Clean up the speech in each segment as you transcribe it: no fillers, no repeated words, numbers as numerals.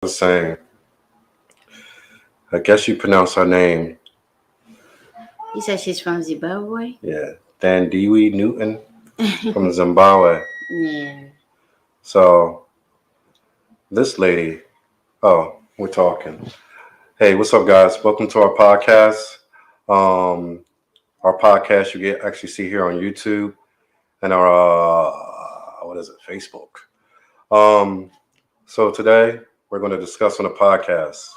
was saying, I guess you pronounce her name. You said she's from Zimbabwe? Yeah, Thandiwe Newton from Zimbabwe. Yeah. So this lady, oh, we're talking. Hey, what's up, guys? Welcome to our podcast. Um, our podcast you get actually see here on YouTube and our what is it, Facebook. Um, so today we're going to discuss on the podcast.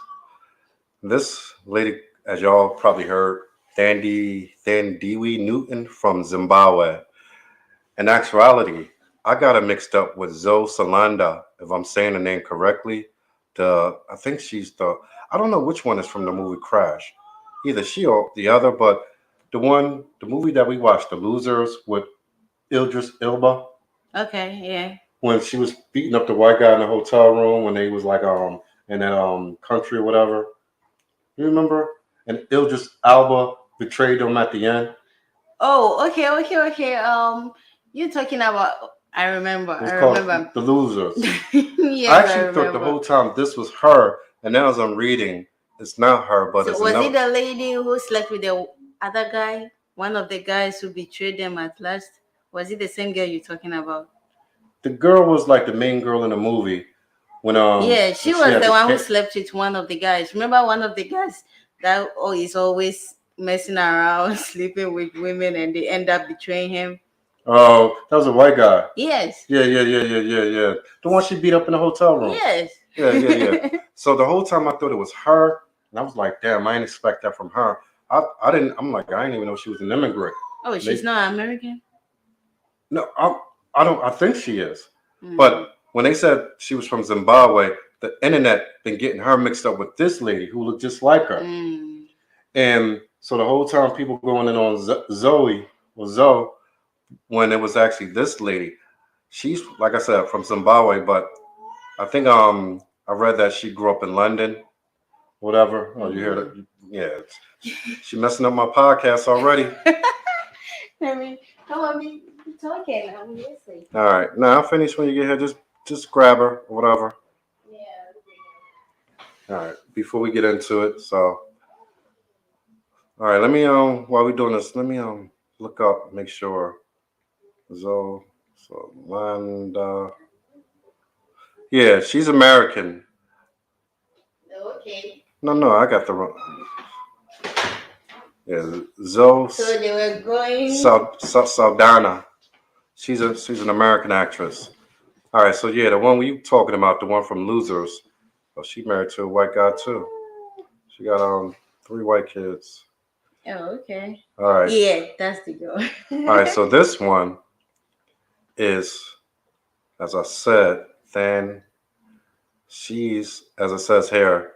This lady, as y'all probably heard, Thandiwe Newton from Zimbabwe. In actuality, I got her mixed up with Zoe Salanda, if I'm saying the name correctly. I think she's I don't know which one is from the movie Crash. Either she or the other, but the movie that we watched, The Losers, with Idris Elba, Okay, yeah. when she was beating up the white guy in the hotel room when they was like in that country or whatever. You remember? And Idris Elba betrayed them at the end. Oh, okay. You're talking about. I remember. It was I called remember. The Losers. I Yes, I actually thought the remember. whole time this was her, and now as I'm reading, it's not her, but So it's was it another. the lady who slept with the other guy? One of the guys who betrayed them at last? Was it the same girl you're talking about? The girl was like the main girl in the movie Yeah, when she she was had the the one who cat. slept with one of the guys. Remember one of the guys that is always messing around, sleeping with women, and they end up betraying him? Oh, that was a white guy. Yes. Yeah. The one she beat up in the hotel room. Yes. Yeah. So the whole time I thought it was her, and I was like, damn, I didn't expect that from her. I didn't. I'm like, I didn't even know she was an immigrant. Oh, They, she's not American? no, I don't. I think she is. Mm. But when they said she was from Zimbabwe, the internet been getting her mixed up with this lady who looked just like her. Mm. And so the whole time people going in on Zoe or Zoe when it was actually this lady. She's like I said from Zimbabwe, but I think I read that she grew up in London. Whatever. Oh, you hear Mm. that? Yeah, she messing up my podcast already. I mean, come on, be talking. I'm listening. All right, now I'll finish when you get here. Just grab her or whatever. Yeah. All right, before we get into it, so all right, let me while we're doing this, let me look up, make sure Zoe Solanda. Yeah, she's American. Okay. No, I got the wrong. Yeah, Zoe So they were going. Saldana. She's an American actress. All right, so yeah, the one we talking about, the one from Losers. Oh, she married to a white guy too. She got three white kids. Oh, okay. All right. Yeah, that's the girl. All right, so this one is, as I said, then she's, as it says here.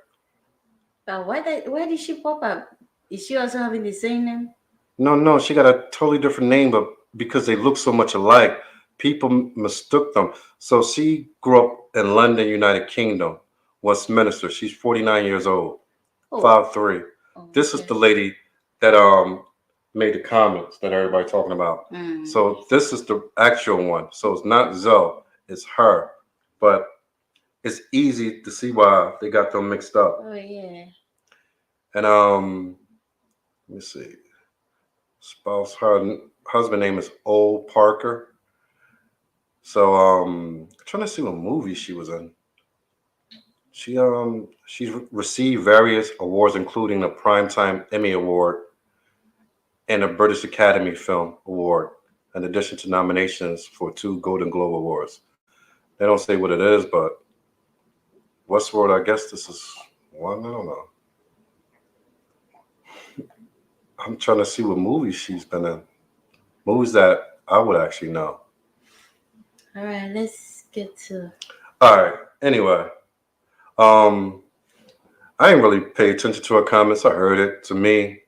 But why did she pop up? Is she also having the same name? No, she got a totally different name, but because they look so much alike, people mistook them. So she grew up in London, United Kingdom, Westminster. She's 49 years old, Oh, 5'3". oh This is okay. the lady that made the comments that everybody talking about. Mm. So this is the actual one. So it's not Zoe, it's her. But it's easy to see why they got them mixed up. Oh yeah. And let me see. Her husband name is Old Parker. So trying to see what movie she was in. She's received various awards, including a Primetime Emmy Award and a British Academy Film Award, in addition to nominations for two Golden Globe Awards. They don't say what it is, but Westworld, I guess this is one. I don't know. I'm trying to see what movies she's been in. Movies that I would actually know. All right, let's get to. All right. Anyway, um, I didn't really pay attention to her comments. I heard it. To me,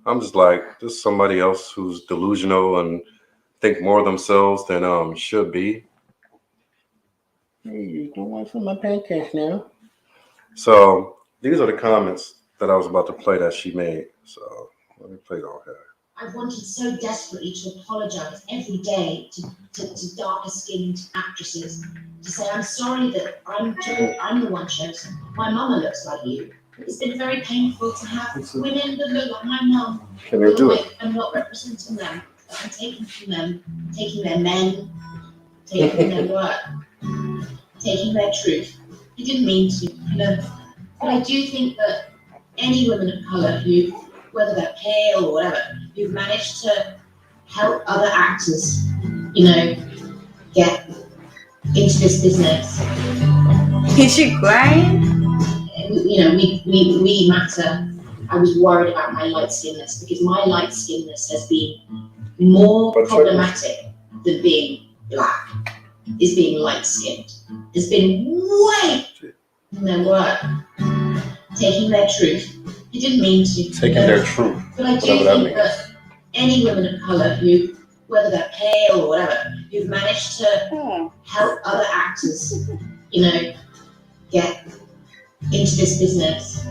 I'm just like, this is somebody else who's delusional and think more of themselves than should be. Hey, you don't want some of my pancakes now? So these are the comments that I was about to play that she made. So let me play it on here. I've wanted so desperately to apologise every day to darker skinned actresses to say I'm sorry that I'm the one chosen. My mama looks like you. It's been very painful to have women that look like my mum. Can you do Like it? I'm not representing them. I'm taking from them, taking their men, taking their work, taking their truth. I didn't mean to, but I do think that any women of colour who, whether they're pale or whatever, who've managed to help other actors, get into this business. Is she crying? We matter. I was worried about my light skinness because my light skinness has been more problematic than being black. Is being light skinned. Has been way in their work, taking their truth. I didn't mean to. Taking their truth. But I do think that any women of colour who, whether they're pale or whatever, who've managed to help other actors, get into this business.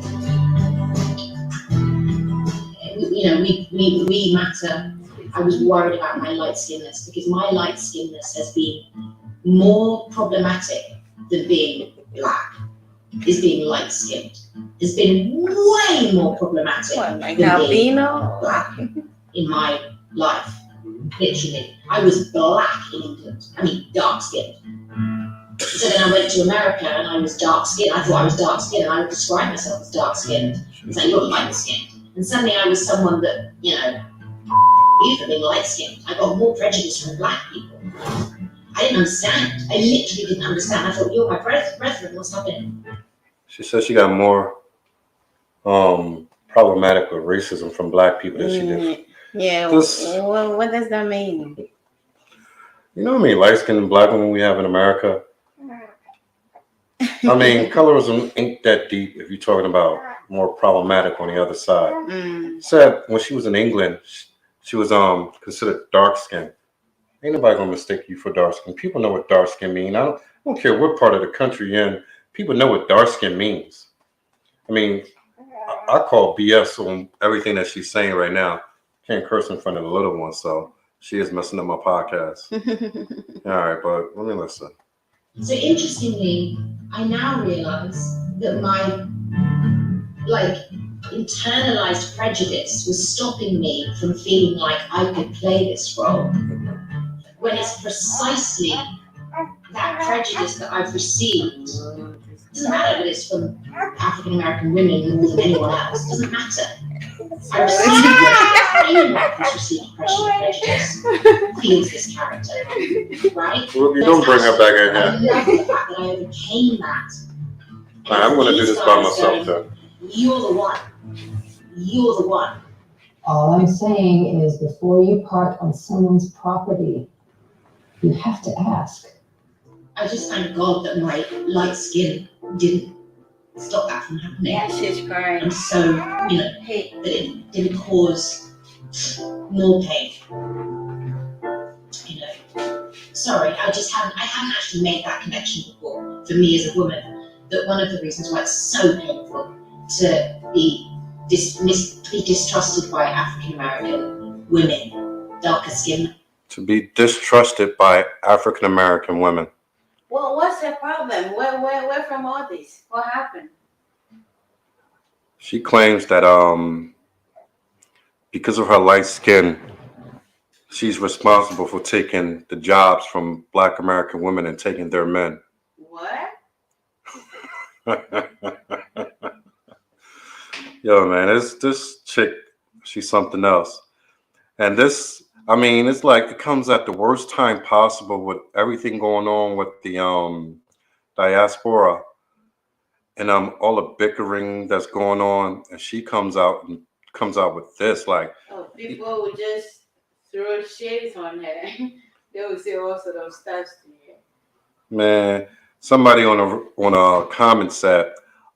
We matter. I was worried about my light skinness because my light skinness has been more problematic than being black. Is being light skinned. Has been way more problematic What, like than being albino? black in my life. Literally, I was black in England. I mean, dark skinned. So then I went to America and I was dark skinned. I thought I was dark skinned and I would describe myself as dark skinned. It's like, you're light skinned. And suddenly I was someone that, you for being light skinned. I got more prejudice from black people. I didn't understand. I literally didn't understand. I thought, you're my brethren, what's happening? She said she got more problematic with racism from black people than she did. Yeah, well, what does that mean? You know how many light-skinned black women we have in America? I mean, colorism ain't that deep if you're talking about more problematic on the other side. Said when she was in England, she was considered dark-skinned. Ain't nobody gonna mistake you for dark skin. People know what dark skin mean. I don't care what part of the country you're in. People know what dark skin means. I mean, I call BS on everything that she's saying right now. Can't curse in front of the little one, so she is messing up my podcast. All right, but let me listen. So interestingly, I now realize that my internalized prejudice was stopping me from feeling like I could play this role. When it's precisely that prejudice that I've received, it doesn't matter if it's from African American women more than anyone else, it doesn't matter. I received anyone who's received prejudice feels this character, right? Well, you don't bring her back in I here. love the fact that I overcame that. Right, I'm going to do this by myself, though. You're the one. You're the one. All I'm saying is before you park on someone's property, you have to ask. I just thank God that my light skin didn't stop that from happening. Yeah, she's crying. And so, that it didn't cause more pain. Sorry, I hadn't actually made that connection before. For me as a woman, that one of the reasons why it's so painful to be distrusted by African American women, darker skin. To be distrusted by African American women. Well, what's the problem? Where from all this? What happened? She claims that because of her light skin, she's responsible for taking the jobs from Black American women and taking their men. What? Yo, man, this chick, she's something else. And this, I mean, it's like it comes at the worst time possible with everything going on with the diaspora and all the bickering that's going on. And she comes out with this, like, people would just throw shades on her. They would say all sort of stuff to you. Man, somebody on a comment said,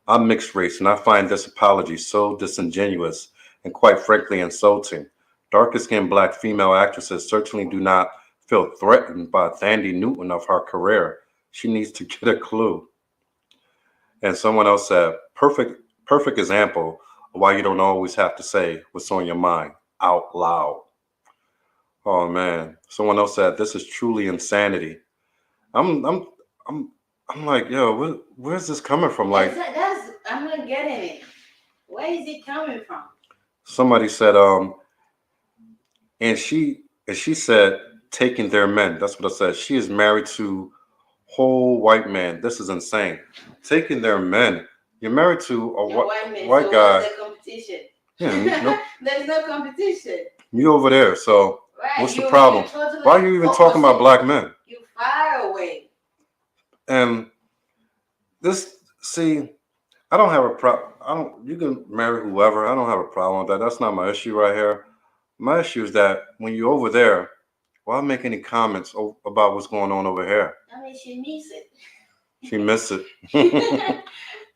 I'm mixed race and I find this apology so disingenuous and quite frankly insulting. Darker skinned Black female actresses certainly do not feel threatened by Thandiwe Newton of her career. She needs to get a clue. And someone else said, perfect example of why you don't always have to say what's on your mind out loud. Oh man. Someone else said this is truly insanity. I'm I'm I'm I'm like, yo, where's this coming from? Like That's I'm not getting it. Where is it coming from? somebody said, and she said taking their men. That's what I said. She is married to whole white man. This is insane. Taking their men. You're married to a A white man. white So guy. what's the competition? Yeah, no, There's no competition. you over there. So Right. what's the problem? Totally Why are you even talking about black men? You far away. And this, see, I don't have a problem. I don't. You can marry whoever. I don't have a problem with that. That's not my issue right here. My issue is that when you're over there, why make any comments about what's going on over here? I mean, she needs it. She missed it.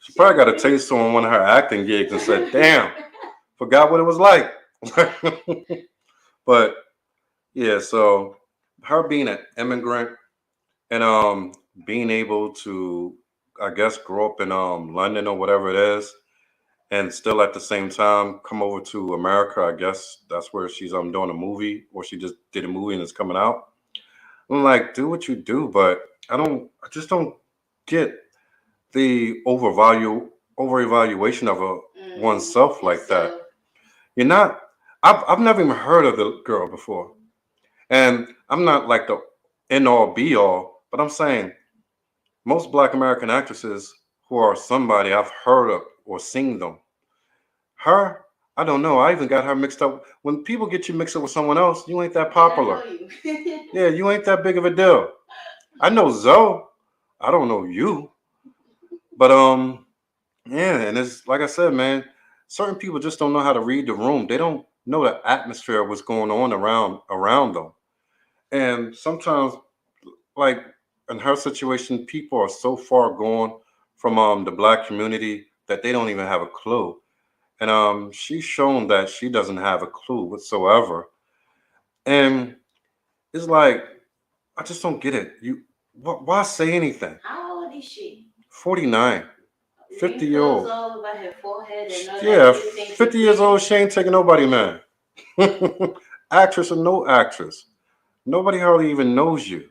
She probably got a taste on one of her acting gigs and said, "Damn, forgot what it was like." But yeah, so her being an immigrant and being able to, I guess, grow up in London or whatever it is, and still at the same time come over to America. I guess that's where she's doing a movie, or she just did a movie and it's coming out. I'm like, do what you do, but I just don't get the over evaluation of oneself like that. So, You're not. I've never even heard of the girl before, and I'm not like the end all be all, but I'm saying most Black American actresses who are somebody I've heard of or seen them. Her, I don't know. I even got her mixed up. When people get you mixed up with someone else, you ain't that popular. I know you. Yeah, you ain't that big of a deal. I know Zoe. I don't know you. But yeah, and it's like I said, man, certain people just don't know how to read the room. They don't know the atmosphere of what's going on around them. And sometimes, like in her situation, people are so far gone from the black community that they don't even have a clue. And she's shown that she doesn't have a clue whatsoever. And it's like I just don't get it. Why say anything? How old is she? 49, 50-year Wrinkles old. all over her forehead and all Yeah, that. You think 50 she's years pretty? old, she ain't taking nobody, man. Actress or no actress. Nobody hardly even knows you.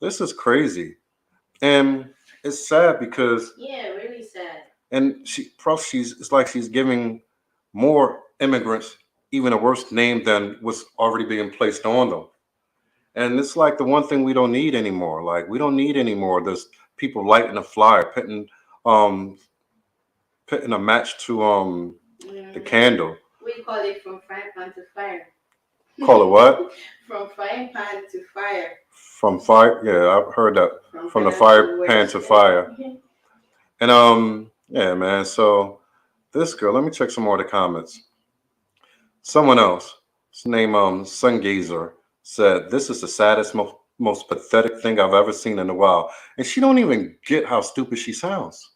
This is crazy. And it's sad because Yeah, really sad. and she's it's like she's giving more immigrants even a worse name than what's already being placed on them. And it's like the one thing we don't need anymore. Like we don't need anymore this people lighting a flyer, um putting a match to the Mm, candle. we call it from frying pan to fire. Call it what? From frying pan to fire. From fire. Yeah, I've heard that. From From the better fire to pan worse. to fire. And yeah, man. So this girl, let me check some more of the comments. Someone else, his name Sungazer, said this is the saddest, most pathetic thing I've ever seen in a while. And she don't even get how stupid she sounds.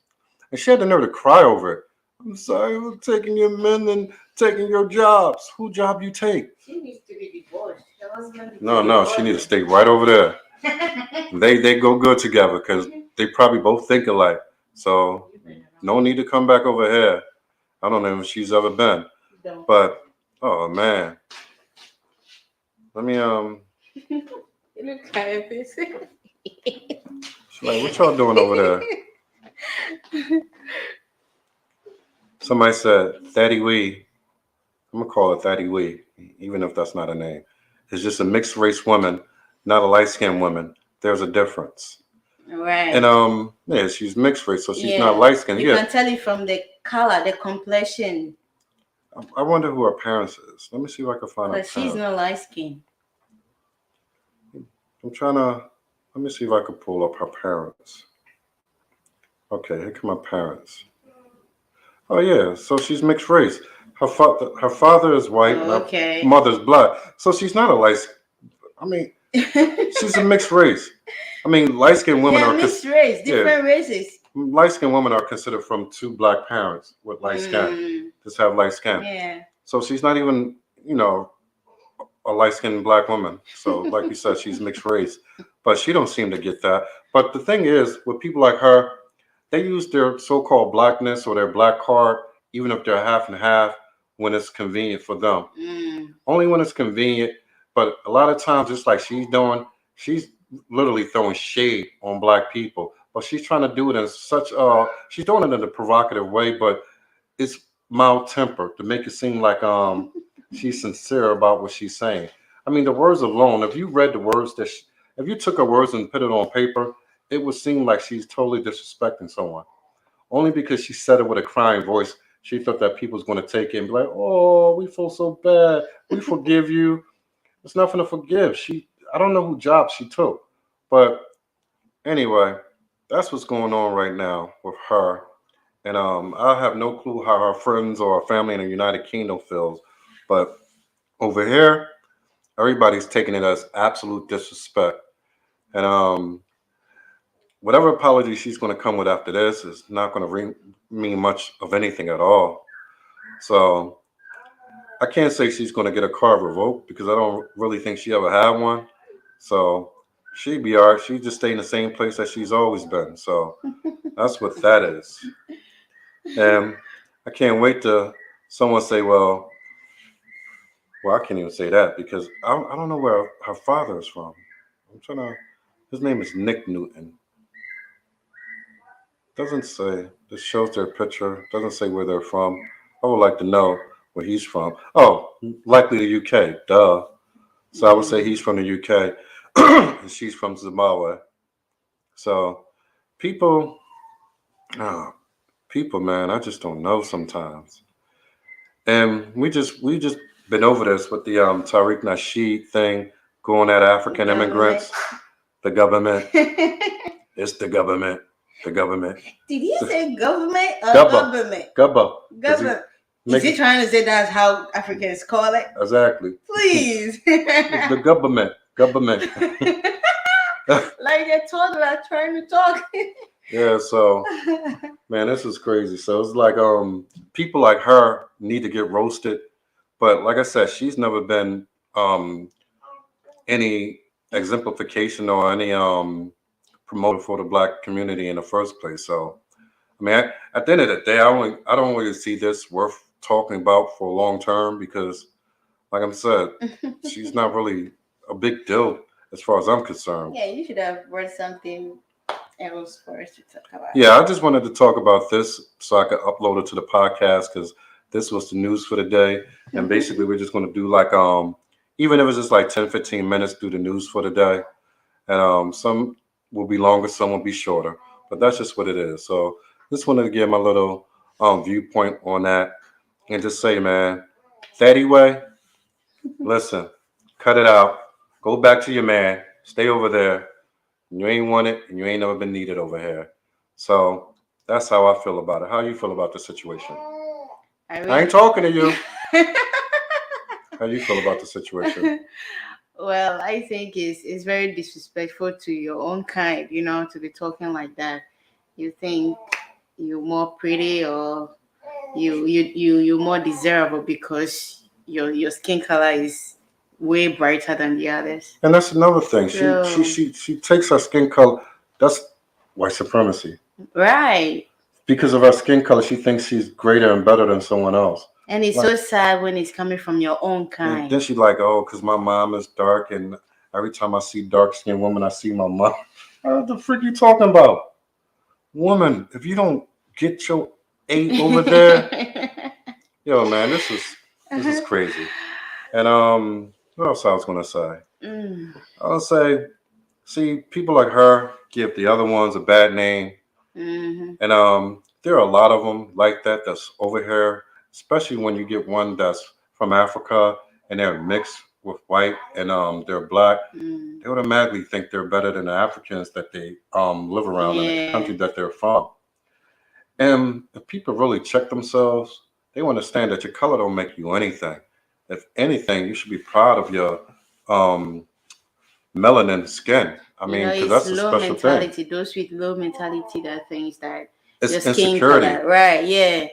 And she had the nerve to cry over it. I'm sorry for taking your men and taking your jobs. Who job you take? She needs to be divorced. Her husband needs No, to no, divorce she needs to her. stay right over there. They go good together because they probably both think alike. So no need to come back over here. I don't know if she's ever been, Don't. but oh man, let me You look kind of face. she's like, what y'all doing over there? Somebody said Thandiwe. I'm gonna call her Thandiwe, even if that's not a name. It's just a mixed race woman, not a light skinned woman. There's a difference. Right. And yeah, she's mixed race, so she's not Yeah. light skinned. You Yeah, can tell it from the color, the complexion. I wonder who her parents is. Let me see if I can find her But she's parents. not light skin. I'm trying to. Let me see if I can pull up her parents. Okay, here come my parents. Oh yeah, so she's mixed race. Her father is white and her Okay. mother's black. So she's not a light. I mean, she's a mixed race. I mean, light skinned women Yeah, are mixed race, yeah, different races. light skinned women are considered from two black parents with light skin. Mm, Just have light skin. yeah. So she's not even, a light skinned black woman. So like you said, she's mixed race. But she don't seem to get that. But the thing is, with people like her, they use their so-called blackness or their black card, even if they're half and half, when it's convenient for them. Mm. Only when it's convenient But a lot of times it's like she's literally throwing shade on black people, but she's trying to do it in such she's doing it in a provocative way, but it's mild tempered to make it seem like she's sincere about what she's saying. I mean, the words alone, if you read the words if you took her words and put it on paper, it would seem like she's totally disrespecting someone. Only because she said it with a crying voice, she thought that people was going to take it and be like, "Oh, we feel so bad. We forgive you." There's nothing to forgive. I don't know who job she took, but anyway, that's what's going on right now with her. And I have no clue how her friends or her family in the United Kingdom feels, but over here, everybody's taking it as absolute disrespect. And whatever apology she's going to come with after this is not going to mean much of anything at all. So I can't say she's going to get a car revoked because I don't really think she ever had one. So she'd be all right. She just stay in the same place that she's always been. So that's what that is. And I can't wait to someone say, well, I can't even say that because I don't know where her father is from. I'm trying to. His name is Nick Newton. Doesn't say. This shows their picture. Doesn't say where they're from. I would like to know where he's from. Oh, likely the UK. Duh. So I would say he's from the UK, and she's from Zimbabwe. So people, oh, people, man, I just don't know sometimes. And we just been over this with the Tariq Nasheed thing, going at African immigrants. The government. It's the government. The government. Did he say government or Gubba. government? Gubba. Government. Is he trying to say that's how Africans call it? Exactly. Please. It's the government. Government. Like a toddler trying to talk. Yeah, so man, this is crazy. So it's like people like her need to get roasted. But like I said, she's never been any exemplification or any promoter for the black community in the first place. So I mean, at the end of the day, I don't really see this worth talking about for long term because, like I said, she's not really a big deal as far as I'm concerned. Yeah, you should have brought something else for us to talk about. Yeah, I just wanted to talk about this so I could upload it to the podcast because this was the news for the day. And basically, we're just going to do like, even if it's just like 10, 15 minutes, do the news for the day. And some will be longer, some will be shorter. But that's just what it is. So just wanted to give my little viewpoint on that and just say, man, Thandiwe, listen, cut it out. Go back to your man. Stay over there. You ain't want it, and you ain't never been needed over here. So that's how I feel about it. How you feel about the situation? I ain't talking to you. How you feel about the situation? Well, I think it's very disrespectful to your own kind, to be talking like that. You think you're more pretty or you're more desirable because your skin color is way brighter than the others. And that's another thing. So, She takes her skin color. That's white supremacy. right. Because of her skin color, she thinks she's greater and better than someone else. And it's so sad when it's coming from your own kind. And then she's like, oh, because my mom is dark, and every time I see dark-skinned women, I see my mom. What the freak you talking about? Woman, if you don't get your 8 over there, yo, man, this is crazy. And what else I was gonna say? I'll say, see, people like her give the other ones a bad name, and there are a lot of them like that that's over here, especially when you get one that's from Africa and they're mixed with white and they're black. They automatically think they're better than the Africans that they live around in the country that they're from. And if people really check themselves, they understand that your color don't make you anything. If anything, you should be proud of your melanin skin. I mean, because that's a special mentality. thing. Those with low mentality that thinks that It's your skin insecurity. color, right? Yeah,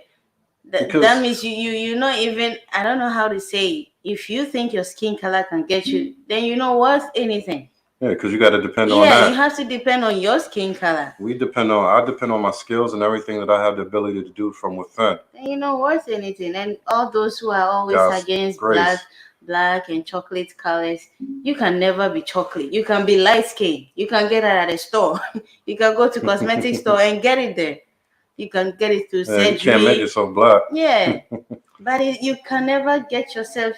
Because- that means you're not even. I don't know how to say it. If you think your skin color can get you, then you're not worth anything. Yeah, because you got to depend on Yeah, that. you have to depend on your skin color. I depend on my skills and everything that I have the ability to do from within. Then you're not worth anything. And all those who are always God's against grace. black and chocolate colors, you can never be chocolate. You can be light skin. You can get it at a store. You can go to cosmetic store and get it there. You can get it through Yeah, you can't make surgery. yourself black. Yeah, but you can never get yourself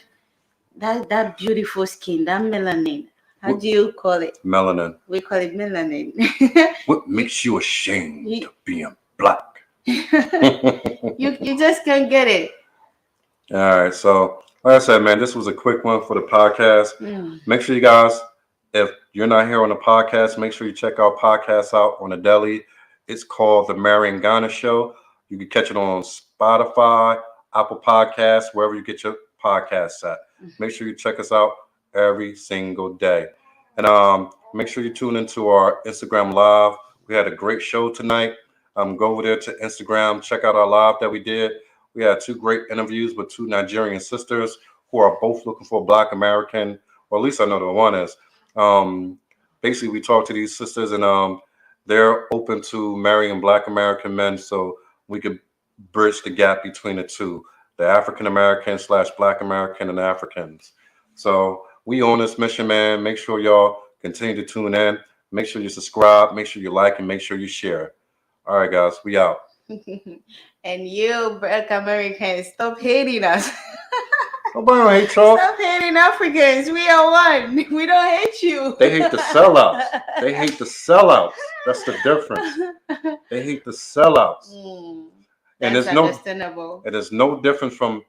that beautiful skin, that melanin. How do you call it? Melanin. We call it melanin. What makes you ashamed You- of being black? you just can't get it. All right, so like I said, man, this was a quick one for the podcast. Mm. Make sure you guys, if you're not here on the podcast, make sure you check our podcast out on the Deli. It's called The Marion Ghana Show. You can catch it on Spotify, Apple Podcasts, wherever you get your podcasts at. Make sure you check us out every single day. And make sure you tune into our Instagram Live. We had a great show tonight. Go over there to Instagram, check out our live that we did. We had 2 great interviews with 2 Nigerian sisters who are both looking for a Black American, or at least I know the one is. Basically, we talked to these sisters, and they're open to marrying Black American men, so we could bridge the gap between the two, the African American / Black American and Africans. So we on this mission, man. Make sure y'all continue to tune in. Make sure you subscribe. Make sure you like, and make sure you share. All right, guys, we out. And you, Black Americans, stop hating us. Nobody don't hate y'all. Stop hating Africans. We are one. We don't hate you. They hate the sellouts. They hate the sellouts. That's the difference. They hate the sellouts. And That's there's no, understandable. it is no difference from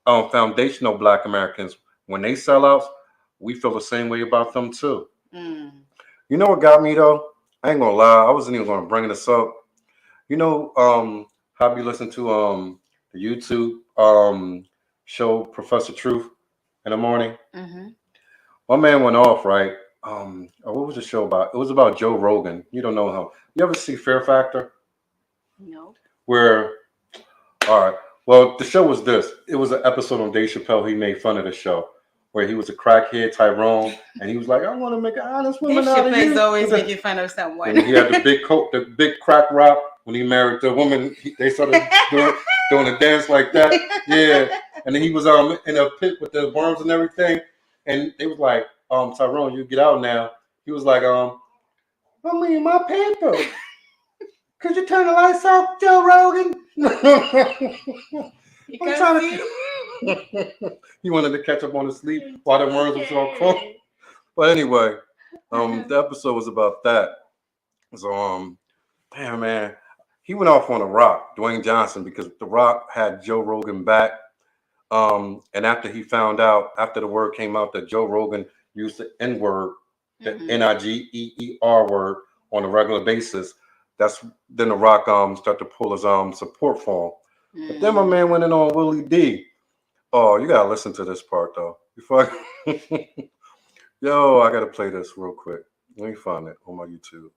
foundational Black Americans. When they sell out, we feel the same way about them too. You know what got me though? I ain't gonna lie. I wasn't even gonna bring this up. You know, how you listen to the YouTube show Professor Truth in the morning? My man went off, right? What was the show about? It was about Joe Rogan. You don't know him. You ever see Fear Factor? No. Where, all right. Well, the show was this. It was an episode on Dave Chappelle. He made fun of the show where he was a crackhead, Tyrone, and he was like, "I want to make an honest woman Dave out of Chappelle you." is always making fun of someone. And he had the big coat, the big crack rock. When he married the woman, they started doing a dance like that. Yeah, and then he was in a pit with the worms and everything, and they was like, "Tyrone, you get out now." He was like, "I mean, my paper. Could you turn the lights off, Joe Rogan?" He wanted to catch up on his sleep while the worms was all cold. But anyway, the episode was about that. So damn man, he went off on The Rock, Dwayne Johnson, because The Rock had Joe Rogan back. And after he found out, after the word came out that Joe Rogan used the N word, the NIGEER word on a regular basis, then The Rock started to pull his support for him. But then my man went in on Willie D. Oh, you gotta listen to this part though. Before Yo, I gotta play this real quick. Let me find it on my YouTube.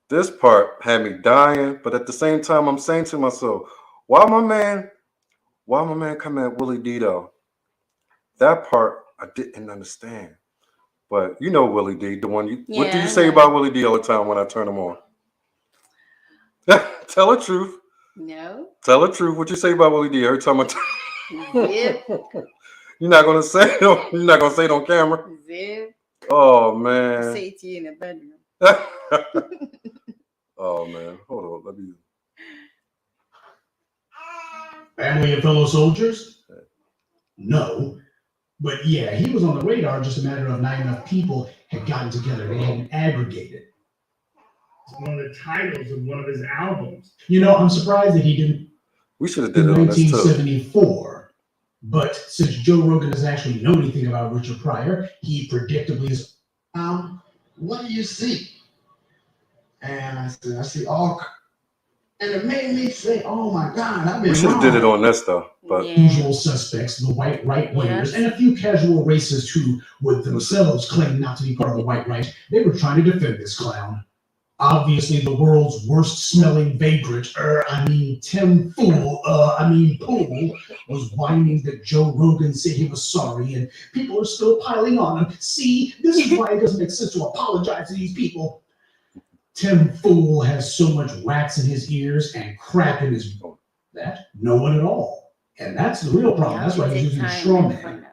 This part had me dying, but at the same time, I'm saying to myself, why my man come at Willie D though? That part I didn't understand. But you know Willie D, the one what do you say about Willie D all the time when I turn him on? Tell the truth. No. Tell the truth. What you say about Willie D every time I Zip. You're not gonna say it on camera. Zip. Oh man. Say it to you in the bedroom. Oh man. Hold on. Let me. Family and fellow soldiers? No. But yeah, he was on the radar, just a matter of not enough people had gotten together. They hadn't aggregated. It's one of the titles of one of his albums. You know, I'm surprised that he didn't We should have did in it on this too. 1974. But since Joe Rogan doesn't actually know anything about Richard Pryor, he predictably is, what do you see? And I said, I see all. And it made me say, oh my God, I've been We should have did it on this though. But usual suspects, the white right-wingers, and a few casual racists who would themselves claim not to be part of the white right. They were trying to defend this clown. Obviously, the world's worst-smelling vagrant, Tim Pool, was whining that Joe Rogan said he was sorry, and people are still piling on him. See, this is why it doesn't make sense to apologize to these people. Tim Fool has so much wax in his ears and crap in his that no one at all. And that's the real problem. That's why he's using a straw to man. find out.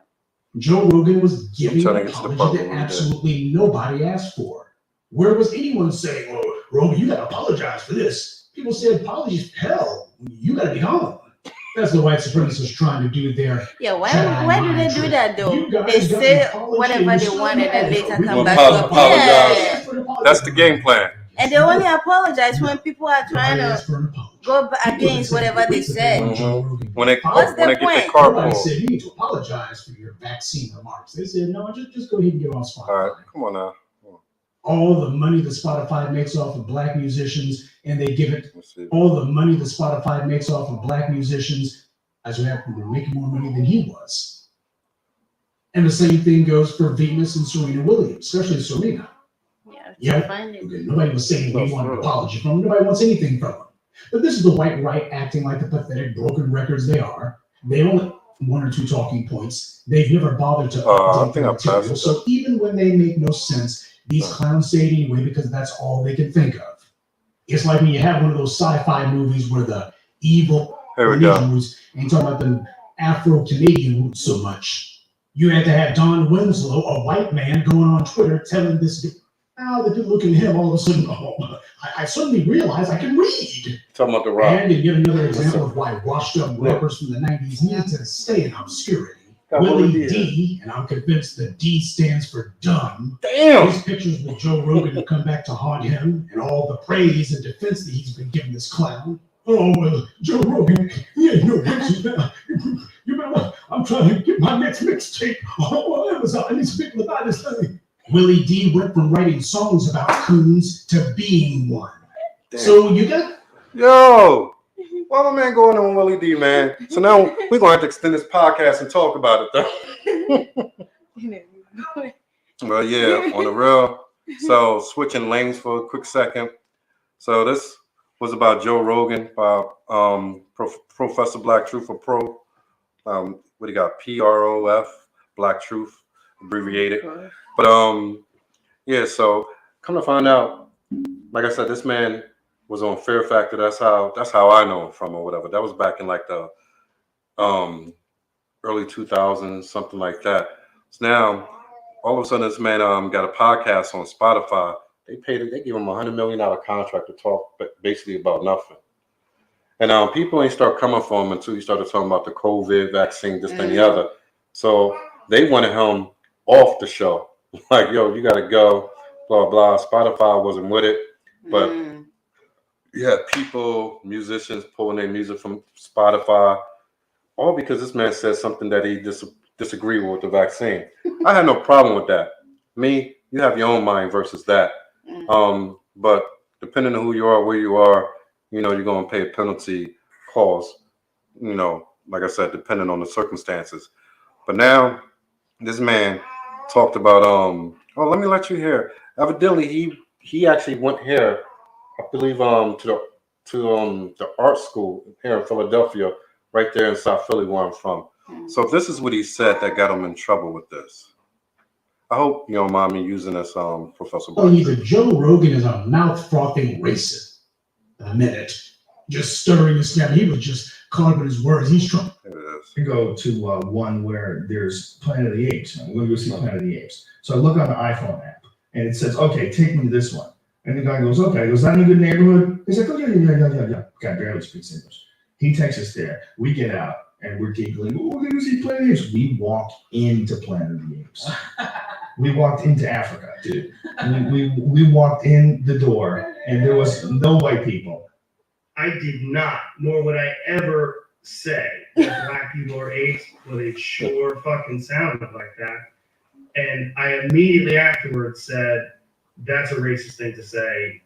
Joe Rogan was giving an trying to get to the part apology where that we're absolutely nobody asked for. Where was anyone saying, "Oh, Rogan, you gotta apologize for this"? People said, "Apologies, hell, you gotta be home." That's the white supremacists trying to do there. Yeah, why Jedi do they mind do trick. that though? You guys They got say an apology whatever and they you're want and still then mad. later We come will back to apologize. Yeah. That's the game plan. And they only apologize when people are trying Nobody to asked for an apology. go People against have whatever they tweets that said. want Joe Rogan to When they What's when the they get their point? car Nobody pulled. said you need to apologize for your vaccine remarks. They said, no, just go ahead and get on Spotify. All right, come on now. All the money that Spotify makes off of black musicians, and they give it Let's see. all the money that Spotify makes off of black musicians, as we happen to making more money than he was. And the same thing goes for Venus and Serena Williams, especially Serena. Yeah, find it. Okay, nobody was saying we No, want an no. apology from them. Nobody wants anything from them. But this is the white right acting like the pathetic broken records they are. They only one or two talking points. They've never bothered to I update think the I passed material. it. So even when they make no sense, these clowns say it anyway because that's all they can think of. It's like when you have one of those sci-fi movies where the evil Here we go. roots ain't talking about the Afro-Canadian roots so much. You had to have Don Winslow, a white man, going on Twitter telling this. Now that you're looking at him, all of a sudden, I suddenly realize I can read. Talking about the rock. And yet another example of why washed-up rappers from the 90s need to stay in obscurity. Got Willie Willie D, and I'm convinced the D stands for dumb. Damn. His pictures with Joe Rogan have come back to haunt him, and all the praise and defense that he's been giving this clown. Oh, well, Joe Rogan, he ain't no racist now. You know what? I'm trying to get my next mixtape on Amazon. I need to speak about this thing. Willie D went from writing songs about coons to being one. Damn. So you got Yo, why my man going on Willie D, man? So now we're gonna have to extend this podcast and talk about it though. But yeah, on the real. So switching lanes for a quick second. So this was about Joe Rogan by Professor Black Truth or Pro. What do you got? PROF, Black Truth, abbreviated. But yeah, so come to find out, like I said, this man was on Fear Factor. That's how I know him from or whatever. That was back in like the early 2000s, something like that. So now all of a sudden this man got a podcast on Spotify. They gave him $100 million contract to talk basically about nothing. And people ain't start coming for him until he started talking about the COVID vaccine, this and the other. So they wanted him off the show. Like, yo, you gotta go, blah, blah. Spotify wasn't with it. But you had people, musicians pulling their music from Spotify, all because this man said something that he disagreed with the vaccine. I had no problem with that. Me, you have your own mind versus that. But depending on who you are, where you are, you know, you're going to pay a penalty cost, you know, like I said, depending on the circumstances. But now this man talked about, let me let you hear. Evidently, he actually went here, I believe, to the art school here in Philadelphia, right there in South Philly, where I'm from. So if this is what he said that got him in trouble with this, I hope you don't mind me using this, Professor Black. Oh, he's a Joe Rogan is a mouth-frothing racist. A minute. Just stirring his snap. He was just caught up in his words. He's trying. You go to one where there's Planet of the Apes. I'm going to go see Planet of the Apes. So I look on the iPhone app, and it says, okay, take me to this one. And the guy goes, okay. He goes, that in a good neighborhood? He's like, oh, yeah. Guy barely speaks English. He takes us there. We get out, and we're giggling. Oh, we're going to see Planet of the Apes. We walk into Planet of the Apes. We walked into Africa, dude. We walked in the door, and there was no white people. I did not, nor would I ever say that black people are apes, but it sure fucking sounded like that. And I immediately afterwards said, that's a racist thing to say.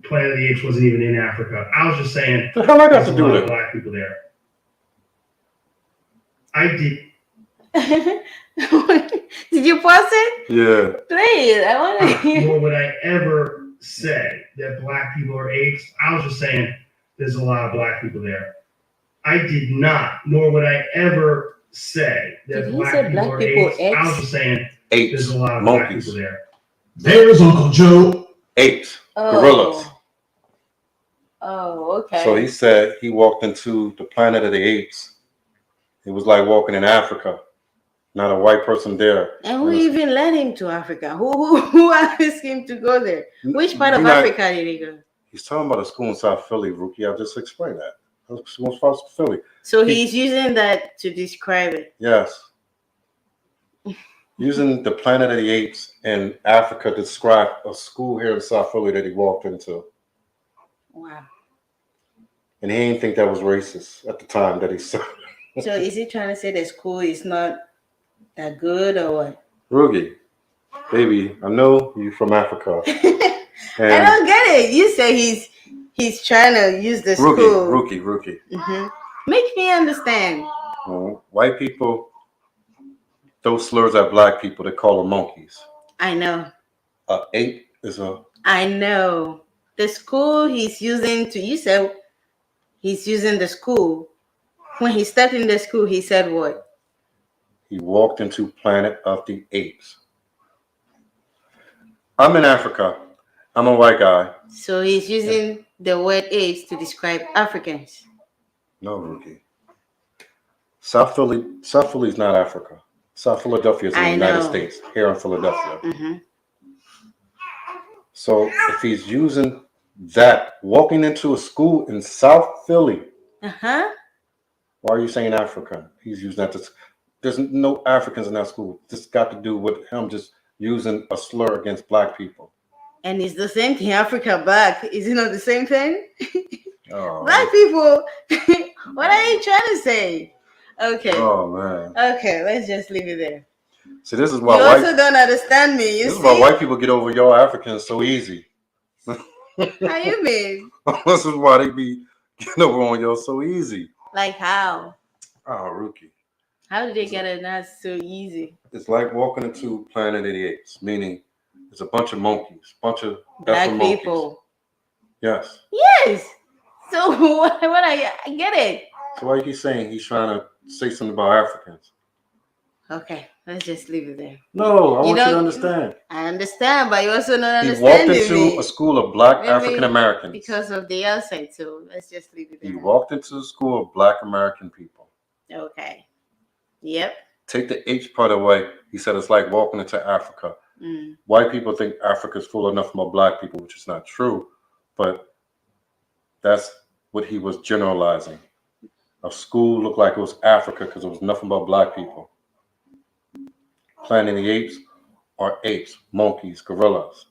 Planet of the Apes wasn't even in Africa. I was just saying, What the hell I got to do with it? Black people there. I did. Did you pause it? Yeah. Please, I want to hear. Nor would I ever say that black people are apes. I was just saying there's a lot of black people there. I did not, nor would I ever say that Did he black say people black are people apes. apes? I was just saying Apes, there's a lot of monkeys, black people there. There's Uncle Joe. apes, Oh. gorillas. Oh, okay. So he said he walked into the planet of the apes. It was like walking in Africa. Not a white person there. And who even led him to Africa? Who asked him to go there? Which part of Africa did he go? He's talking about a school in South Philly, Rookie. I just explained that. A school in South Philly. So he's using that to describe it. Yes. Using the planet of the apes in Africa to describe a school here in South Philly that he walked into. Wow. And he didn't think that was racist at the time that he said. So is he trying to say the school is not that good or what? Rugi, baby, I know you from Africa. I don't get it. You say he's trying to use the school. Rookie. Mm-hmm. Make me understand. White people throw slurs at black people. They call them monkeys. I know. Ape is a. I know. The school he's using to. You said he's using the school. When he stepped in the school, he said what? He walked into Planet of the Apes. I'm in Africa. I'm a white guy. So he's using the word apes to describe Africans. No, Rookie. South Philly is not Africa. South Philadelphia is in the United States, here in Philadelphia. Mm-hmm. So if he's using that, walking into a school in South Philly, uh-huh. Why are you saying African? He's using that. There's no Africans in that school. This got to do with him just using a slur against black people. And it's the same thing, Africa black. Is it not the same thing? Oh. Black people, what are you trying to say? Okay. Oh, man. Okay, let's just leave it there. See, this is why you also don't understand me. This is why white people get over y'all Africans so easy. How you mean? This is why they be getting over on y'all so easy. Like how? Oh, Rookie. How did they get it not so easy? It's like walking into Planet of the Apes, meaning it's a bunch of monkeys, bunch of black people. Monkeys. Yes. Yes. So what I get it. So why you saying he's trying to say something about Africans? Okay, let's just leave it there. No, I want you to understand. I understand, but you also don't understand. He walked into a school of black African Americans. Because of the outside, so let's just leave it there. He walked into a school of black American people. Okay. Yep. Take the H part away. He said it's like walking into Africa. Mm. White people think Africa's full of nothing but black people, which is not true. But that's what he was generalizing. A school looked like it was Africa because it was nothing but black people. Planet of the Apes are apes, monkeys, gorillas.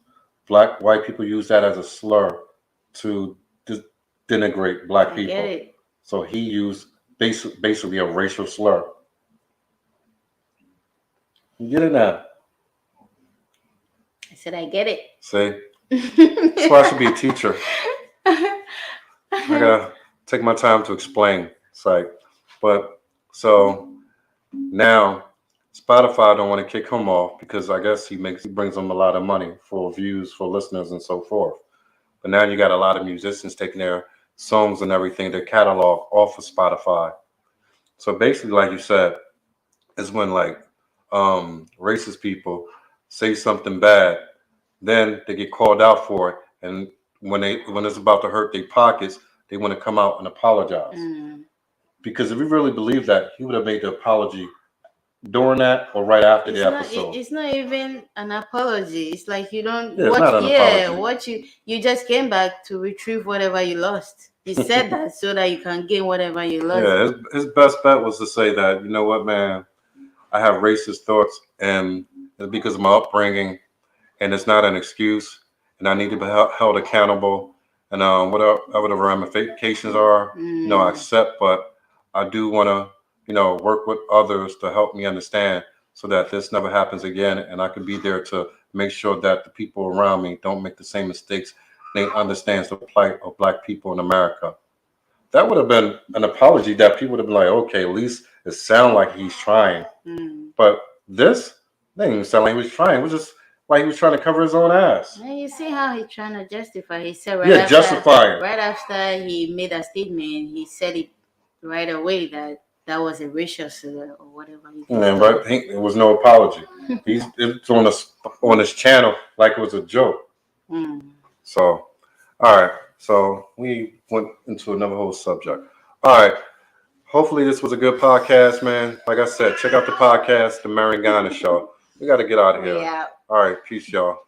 White people use that as a slur to denigrate black people. Get it. So he used basically a racial slur. You get it now? I said I get it. See? That's why I should be a teacher. I gotta take my time to explain. It's like, but so now Spotify don't want to kick him off because I guess he brings them a lot of money for views, for listeners, and so forth. But now you got a lot of musicians taking their songs and everything, their catalog off of Spotify. So basically, like you said, is when like racist people say something bad, then they get called out for it, and when it's about to hurt their pockets, they want to come out and apologize. Mm. Because if he really believed that, he would have made the apology during that or right after the episode. It's not even an apology. It's like you don't you just came back to retrieve whatever you lost. He said that so that you can gain whatever you lost. Yeah, his best bet was to say that, you know what, man, I have racist thoughts and it's because of my upbringing and it's not an excuse and I need to be held accountable and whatever the ramifications are, I accept, but I do want to, work with others to help me understand so that this never happens again. And I can be there to make sure that the people around me don't make the same mistakes. They understand the plight of black people in America. That would have been an apology that people would have been like, okay, at least it sounds like he's trying. But this didn't even sound like he was trying. It was just like he was trying to cover his own ass. And you see how he's trying to justify. He said right after he made a statement, he said it right away that was a racial slur or whatever. But it was no apology. It's on his channel like it was a joke. So, all right. So we went into another whole subject. All right. Hopefully this was a good podcast, man. Like I said, check out the podcast, The Mariangana Show. We got to get out of here. Yeah. All right. Peace, y'all.